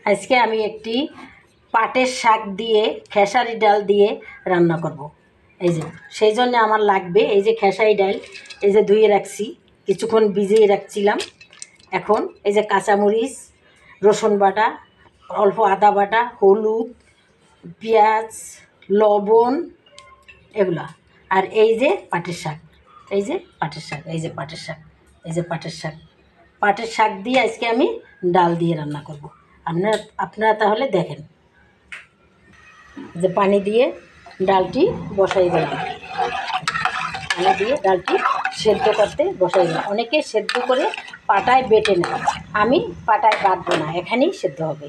আজকে আমি একটি পাটের শাক দিয়ে খেসারি ডাল দিয়ে রান্না করব। এই যে সেই জন্য আমার লাগবে এই যে খেসারি ডাল, এই যে ধুয়ে রাখছি, কিছুক্ষণ ভিজিয়ে রাখছিলাম। এখন এই যে কাঁচামরিচ, রসুন বাটা, অল্প আদা বাটা, হলুদ, পেঁয়াজ, লবণ, এগুলা। আর এই যে পাটের শাক, এই যে পাটের শাক, এই যে পাটের শাক, এই যে পাটের শাক। পাটের শাক দিয়ে আজকে আমি ডাল দিয়ে রান্না করব। আপনারা তাহলে দেখেন। যে পানি দিয়ে ডালটি বসাই দিলাম, পানি দিয়ে ডালটি সেদ্ধ করতে বসাই দিলাম। অনেকে সেদ্ধ করে পাটায় বেটে নেয়, আমি পাটায় বাটবো না, এখানেই সেদ্ধ হবে।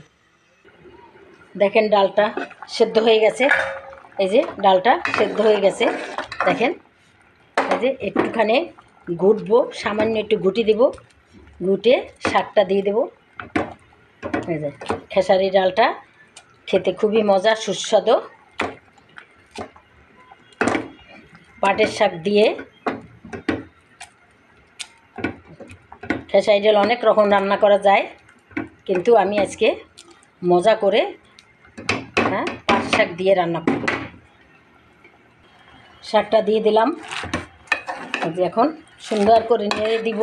দেখেন ডালটা সেদ্ধ হয়ে গেছে, এই যে ডালটা সেদ্ধ হয়ে গেছে। দেখেন এই যে একটুখানি ঘুটবো, সামান্য একটু ঘুটি দেব, ঘুটে শাকটা দিয়ে দেবো। এই যে খেসারি ডালটা খেতে খুবই মজা, সুস্বাদু। পাটের শাক দিয়ে খেসারি ডাল অনেক রকম রান্না করা যায়, কিন্তু আমি আজকে মজা করে পাট শাক দিয়ে রান্না করব। শাকটা দিয়ে দিলাম, এখন সুন্দর করে নেড়ে দিব।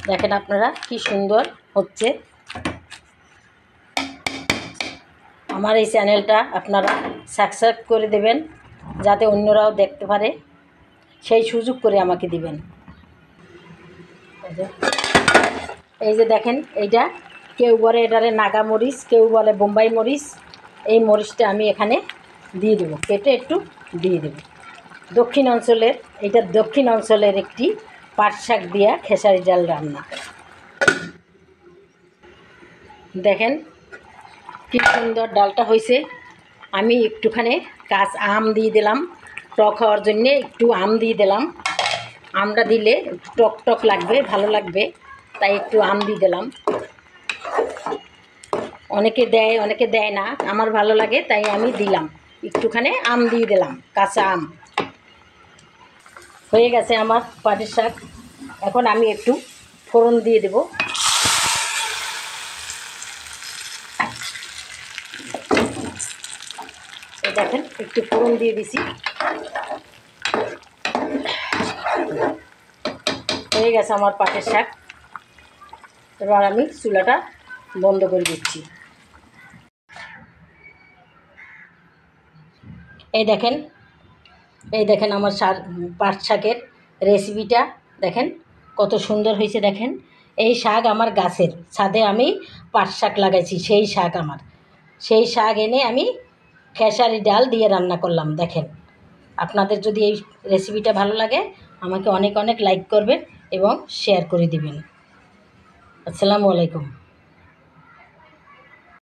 দেখেন আপনারা কি সুন্দর হচ্ছে। আমার এই চ্যানেলটা আপনারা সাবস্ক্রাইব করে দেবেন, যাতে অন্যরাও দেখতে পারে, সেই সুযোগ করে আমাকে দিবেন। এই যে দেখেন, এইটা কেউ বলে এটারে নাগা মরিচ, কেউ বলে বোম্বাই মরিচ। এই মরিচটা আমি এখানে দিয়ে দেবো, কেটে একটু দিয়ে দেবো। দক্ষিণ অঞ্চলের, এটা দক্ষিণ অঞ্চলের একটি পাট শাক দিয়া খেসারি ডাল রান্না। দেখেন কি সুন্দর ডালটা হয়েছে। আমি একটুখানি কাঁচা আম দিয়ে দিলাম, টক হওয়ার জন্যে একটু আম দিয়ে দিলাম। আমটা দিলে টক টক লাগবে, ভালো লাগবে, তাই একটু আম দিয়ে দিলাম। অনেকে দেয়, অনেকে দেয় না, আমার ভালো লাগে তাই আমি দিলাম, একটুখানি আম দিয়ে দিলাম, কাঁচা আম। হয়ে গেছে আমার পাটের শাক। এখন আমি একটু ফোড়ন দিয়ে দেব। এই দেখেন একটু ফোড়ন দিয়ে দিছি। হয়ে গেছে আমার পাটের শাক। এবার আমি চুলাটা বন্ধ করে দিচ্ছি। এই দেখেন, এই দেখেন আমার পাট শাকের রেসিপিটা দেখেন কত সুন্দর হয়েছে। দেখেন এই শাক আমার গাছের ছাদে আমি পাট শাক লাগাইছি, সেই শাক আমার, সেই শাক এনে আমি খেসারি ডাল দিয়ে রান্না করলাম। দেখেন আপনাদের যদি এই রেসিপিটা ভালো লাগে আমাকে অনেক অনেক লাইক করবেন এবং শেয়ার করে দিবেন। আসসালামু আলাইকুম।